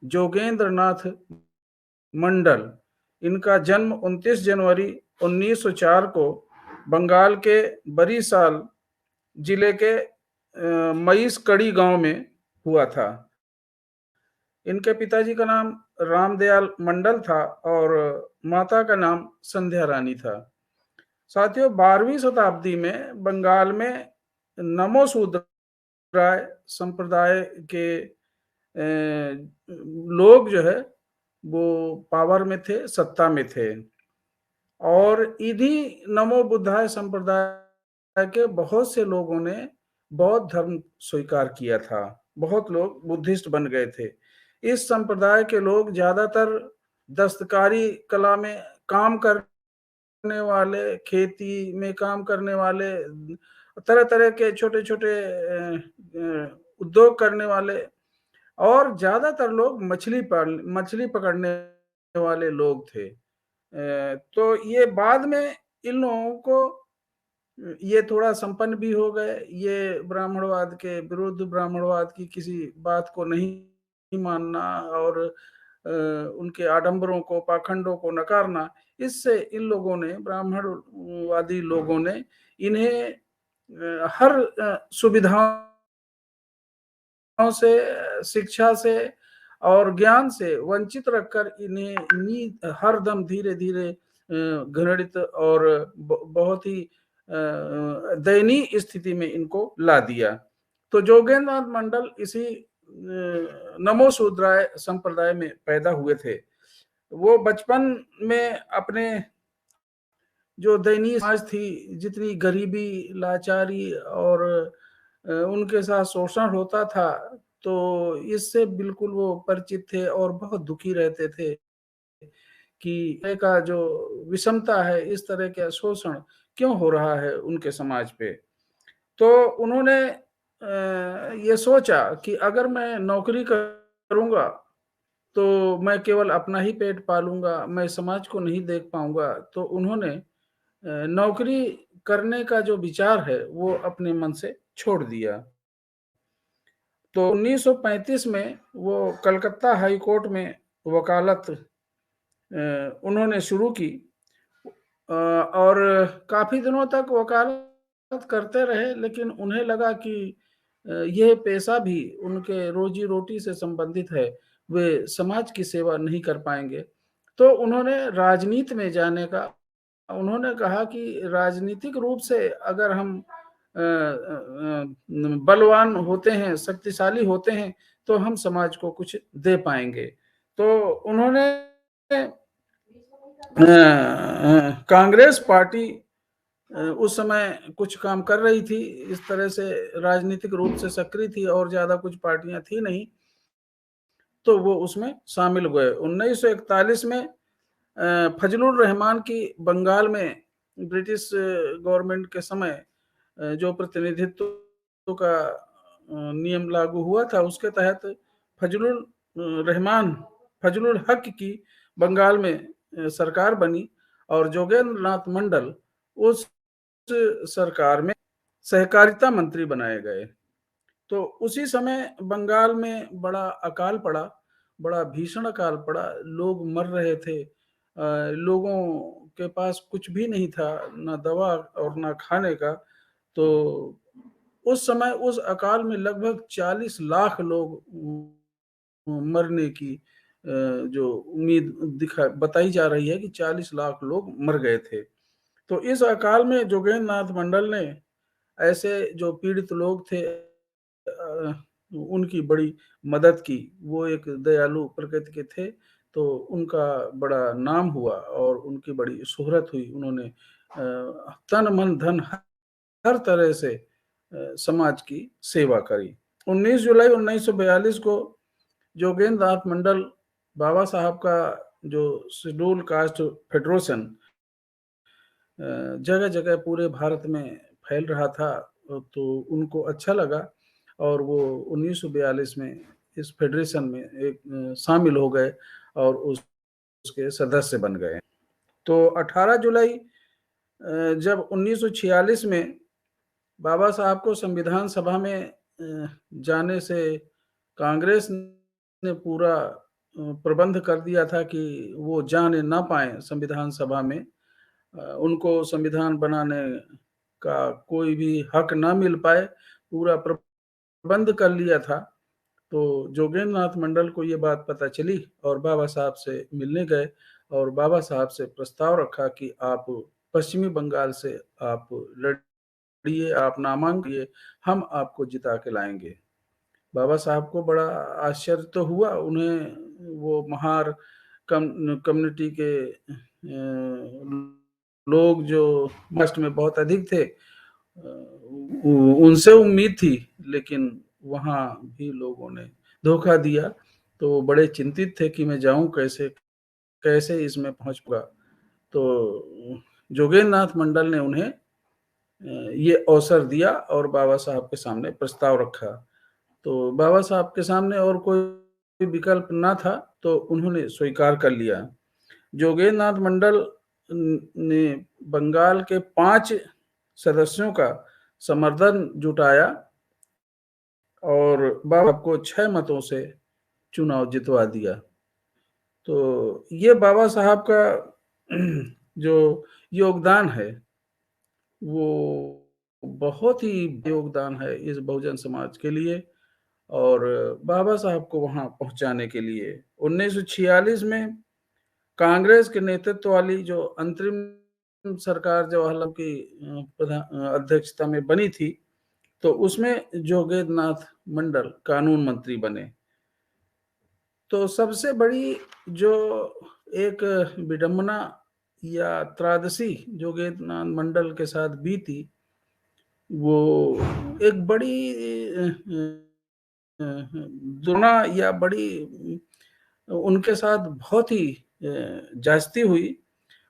जोगेंद्र नाथ मंडल। इनका जन्म 29 जनवरी 1904 को बंगाल के बरिशाल जिले के मईसकड़ी गांव में हुआ था। इनके पिताजी का नाम रामदयाल मंडल था और माता का नाम संध्या रानी था। साथियों, 12वीं शताब्दी में बंगाल में नमो शूद्राय संप्रदाय के लोग जो है वो पावर में थे, सत्ता में थे, और इन्हीं नमो बुद्धाय संप्रदाय के बहुत से लोगों ने बौद्ध धर्म स्वीकार किया था। बहुत लोग बुद्धिस्ट बन गए थे। इस संप्रदाय के लोग ज्यादातर दस्तकारी कला में काम करने वाले, खेती में काम करने वाले, तरह तरह के छोटे छोटे उद्योग करने वाले, और ज्यादातर लोग मछली पकड़ने वाले लोग थे। तो ये बाद में इन लोगों को ये थोड़ा संपन्न भी हो गए। ये ब्राह्मणवाद के विरुद्ध, ब्राह्मणवाद की किसी बात को नहीं मानना और उनके आडंबरों को, पाखंडों को नकारना, इससे इन लोगों ने, ब्राह्मणवादी लोगों ने, इन्हें हर सुविधाओं से, शिक्षा से और ज्ञान से वंचित रखकर इन्हें हर दम धीरे धीरे घृणित और बहुत ही दयनीय स्थिति में इनको ला दिया। तो जोगेंद्र नाथ मंडल इसी नमो शूद्राय संप्रदाय में पैदा हुए थे। वो बचपन में अपने जो दयनीय समाज थी, जितनी गरीबी, लाचारी और उनके साथ शोषण होता था, तो इससे बिल्कुल वो परिचित थे और बहुत दुखी रहते थे कि का जो विषमता है, इस तरह का शोषण क्यों हो रहा है उनके समाज पे। तो उन्होंने ये सोचा कि अगर मैं नौकरी करूंगा तो मैं केवल अपना ही पेट पालूंगा, मैं समाज को नहीं देख पाऊंगा। तो उन्होंने नौकरी करने का जो विचार है वो अपने मन से छोड़ दिया। तो 1935 में वो कलकत्ता हाई कोर्ट में वकालत उन्होंने शुरू की और काफी दिनों तक वकालत करते रहे, लेकिन उन्हें लगा कि यह पेशा भी उनके रोजी रोटी से संबंधित है, वे समाज की सेवा नहीं कर पाएंगे। तो उन्होंने राजनीति में जाने का, उन्होंने कहा कि राजनीतिक रूप से अगर हम बलवान होते हैं, शक्तिशाली होते हैं, तो हम समाज को कुछ दे पाएंगे। तो उन्होंने कांग्रेस पार्टी उस समय कुछ काम कर रही थी, इस तरह से राजनीतिक रूप से सक्रिय थी और ज्यादा कुछ पार्टियां थी नहीं, तो वो उसमें शामिल हुए। 1941 में फजलुर रहमान की बंगाल में ब्रिटिश गवर्नमेंट के समय जो प्रतिनिधित्व का नियम लागू हुआ था, उसके तहत फजलुर रहमान, फजलुल हक की बंगाल में सरकार बनी और जोगेंद्र नाथ मंडल उस सरकार में सहकारिता मंत्री बनाए गए। तो उसी समय बंगाल में बड़ा अकाल पड़ा, बड़ा भीषण अकाल पड़ा, लोग मर रहे थे, लोगों के पास कुछ भी नहीं था, ना दवा और ना खाने का। तो उस समय उस अकाल में लगभग 40 लाख लोग मरने की जो उम्मीद बताई जा रही है कि 40 लाख लोग मर गए थे। तो इस अकाल में जोगेंद्र नाथ मंडल ने ऐसे जो पीड़ित लोग थे उनकी बड़ी मदद की। वो एक दयालु प्रकृति के थे, तो उनका बड़ा नाम हुआ और उनकी बड़ी शोहरत हुई। उन्होंने तन मन धन हर तरह से समाज की सेवा करी। 19 जुलाई 1942 को जोगेंद्र नाथ मंडल बाबा साहब का जो शेड्यूल कास्ट फेडरेशन जगह जगह पूरे भारत में फैल रहा था, तो उनको अच्छा लगा और वो 1942 में इस फेडरेशन में एक शामिल हो गए और उसके सदस्य बन गए। तो 18 जुलाई जब 1946 में बाबा साहब को संविधान सभा में जाने से कांग्रेस ने पूरा प्रबंध कर दिया था कि वो जाने ना पाए संविधान सभा में, उनको संविधान बनाने का कोई भी हक ना मिल पाए, पूरा प्रबंध कर लिया था। तो जोगेंद्र नाथ मंडल को ये बात पता चली और बाबा साहब से मिलने गए और बाबा साहब से प्रस्ताव रखा कि आप पश्चिमी बंगाल से आप लड़िए, आप नामांकन करिए, हम आपको जिता के लाएंगे। बाबा साहब को बड़ा आश्चर्य तो हुआ, उन्हें वो महार कम्युनिटी के लोग जो महाराष्ट्र में बहुत अधिक थे, उनसे उम्मीद थी, लेकिन वहां भी लोगों ने धोखा दिया। तो बड़े चिंतित थे कि मैं जाऊं कैसे, कैसे इसमें पहुंच पाऊंगा। तो जोगेंद्र नाथ मंडल ने उन्हें ये अवसर दिया और बाबा साहब के सामने प्रस्ताव रखा। तो बाबा साहब के सामने और कोई विकल्प ना था, तो उन्होंने स्वीकार कर लिया। जोगेंद्र नाथ मंडल ने बंगाल के 5 सदस्यों का समर्थन जुटाया और बाबा को 6 मतों से चुनाव जितवा दिया। तो ये बाबा साहब का जो योगदान है, वो बहुत ही योगदान है इस बहुजन समाज के लिए और बाबा साहब को वहां पहुंचाने के लिए। 1946 में कांग्रेस के नेतृत्व वाली जो अंतरिम सरकार जवाहरलाल की अध्यक्षता में बनी थी, तो उसमें जोगेंद्र नाथ मंडल कानून मंत्री बने। तो सबसे बड़ी जो एक विडंबना या त्रासदी जोगेंद्र नाथ मंडल के साथ बीती, वो एक बड़ी दुर्घटना या बड़ी उनके साथ बहुत ही जास्ती हुई।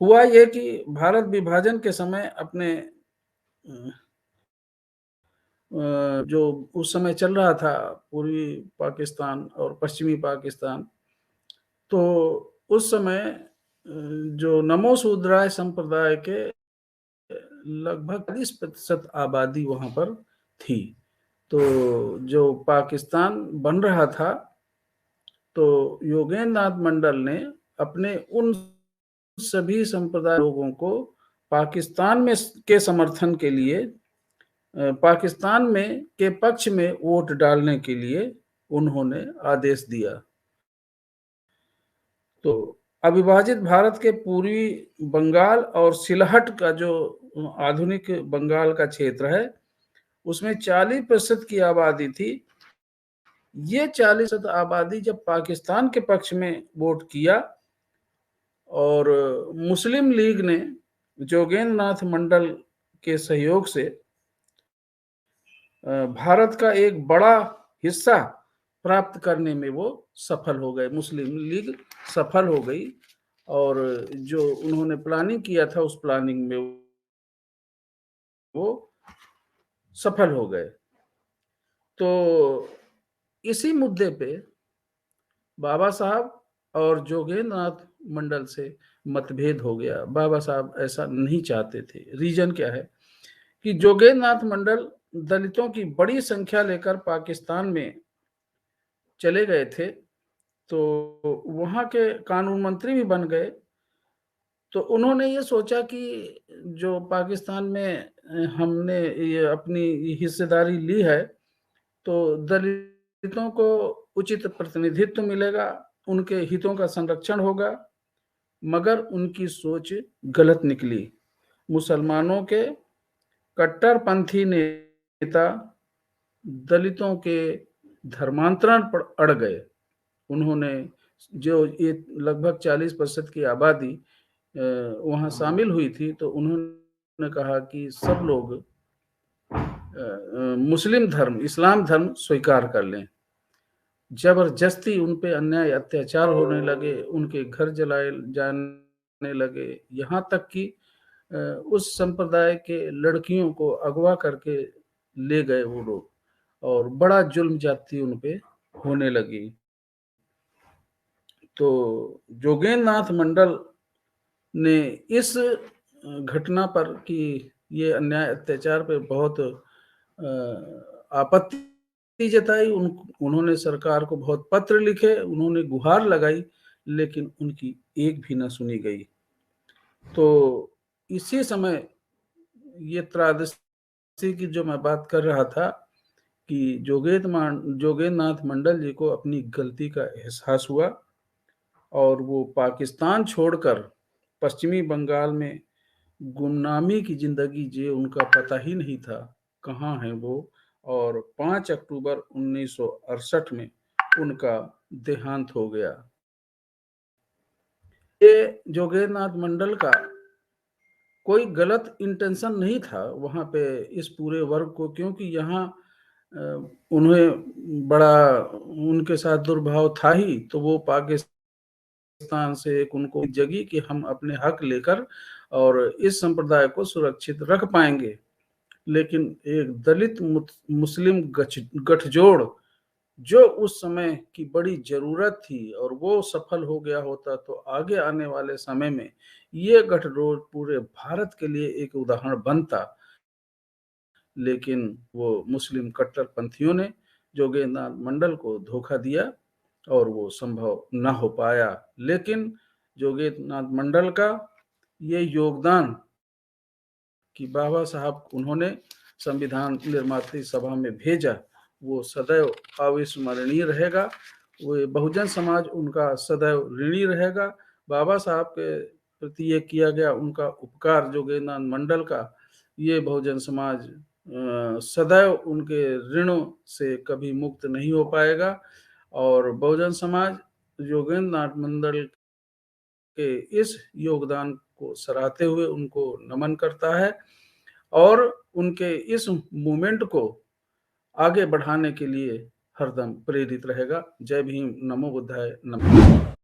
हुआ ये कि भारत विभाजन के समय अपने जो उस समय चल रहा था पूर्वी पाकिस्तान और पश्चिमी पाकिस्तान, तो उस समय जो नमो शूद्राय संप्रदाय के लगभग 40% आबादी वहां पर थी। तो जो पाकिस्तान बन रहा था, तो योगेंद्र नाथ मंडल ने अपने उन सभी संप्रदाय लोगों को पाकिस्तान में के समर्थन के लिए, पाकिस्तान में के पक्ष में वोट डालने के लिए उन्होंने आदेश दिया। तो अविभाजित भारत के पूर्वी बंगाल और सिलहट का जो आधुनिक बंगाल का क्षेत्र है, उसमें 40% की आबादी थी। ये 40% आबादी जब पाकिस्तान के पक्ष में वोट किया और मुस्लिम लीग ने जोगेंद्र नाथ मंडल के सहयोग से भारत का एक बड़ा हिस्सा प्राप्त करने में वो सफल हो गए। मुस्लिम लीग सफल हो गई और जो उन्होंने प्लानिंग किया था उस प्लानिंग में वो सफल हो गए। तो इसी मुद्दे पे बाबा साहब और जोगेंद्र नाथ मंडल से मतभेद हो गया। बाबा साहब ऐसा नहीं चाहते थे। रीजन क्या है कि जोगेंद्र नाथ मंडल दलितों की बड़ी संख्या लेकर पाकिस्तान में चले गए थे, तो वहां के कानून मंत्री भी बन गए। तो उन्होंने ये सोचा कि जो पाकिस्तान में हमने ये अपनी हिस्सेदारी ली है, तो दलितों को उचित प्रतिनिधित्व मिलेगा, उनके हितों का संरक्षण होगा। मगर उनकी सोच गलत निकली। मुसलमानों के कट्टरपंथी नेता दलितों के धर्मांतरण पर अड़ गए। उन्होंने जो ये लगभग 40% की आबादी वहां शामिल हुई थी, तो उन्होंने कहा कि सब लोग मुस्लिम धर्म, इस्लाम धर्म स्वीकार कर लें। जबरदस्ती उन पे अन्याय अत्याचार होने लगे, उनके घर जलाए जाने लगे, यहाँ तक कि उस संप्रदाय के लड़कियों को अगवा करके ले गए वो लोग और बड़ा जुल्म जाती उन पे होने लगी। तो जोगेंद्र नाथ मंडल ने इस घटना पर कि ये अन्याय अत्याचार पे बहुत आपत्ति जताई, उन्होंने सरकार को बहुत पत्र लिखे, उन्होंने गुहार लगाई, लेकिन उनकी एक भी ना सुनी गई। तो इसी समय ये त्रासदी की जो मैं बात कर रहा था कि जोगेंद्रनाथ मंडल जी को अपनी गलती का एहसास हुआ और वो पाकिस्तान छोड़कर पश्चिमी बंगाल में गुमनामी की ज़िंदगी जिए, उनका पता ही नहीं था कहाँ हैं वो। और 5 अक्टूबर 1968 में उनका देहांत हो गया। ये जोगेंद्रनाथ मंडल का कोई गलत इंटेंशन नहीं था वहाँ पे इस पूरे वर्ग को, क्योंकि यहाँ अ, उन्हें बड़ा उनके साथ दुर्भाव था ही, तो वो पाकिस्तान से एक उनको जगी कि हम अपने हक लेकर और इस संप्रदाय को सुरक्षित रख पाएंगे। लेकिन एक दलित मुस्लिम गठजोड़ जो उस समय की बड़ी जरूरत थी और वो सफल हो गया होता, तो आगे आने वाले समय में ये गठजोड़ पूरे भारत के लिए एक उदाहरण बनता। लेकिन वो मुस्लिम कट्टरपंथियों ने जोगेंद्रनाथ मंडल को धोखा दिया और वो संभव न हो पाया। लेकिन जोगेंद्रनाथ मंडल का ये योगदान कि बाबा साहब उन्होंने संविधान निर्मात्री सभा में भेजा, वो सदैव अविस्मरणीय रहेगा। वो बहुजन समाज उनका सदैव ऋणी रहेगा। बाबा साहब के प्रति ये किया गया उनका उपकार जोगेंद्रनाथ मंडल का, ये बहुजन समाज सदैव उनके ऋणों से कभी मुक्त नहीं हो पाएगा। और बहुजन समाज जोगेंद्रनाथ मंडल के इस योगदान को सराहते हुए उनको नमन करता है और उनके इस मूवमेंट को आगे बढ़ाने के लिए हरदम प्रेरित रहेगा। जय भीम, नमो बुद्धाय, नमः।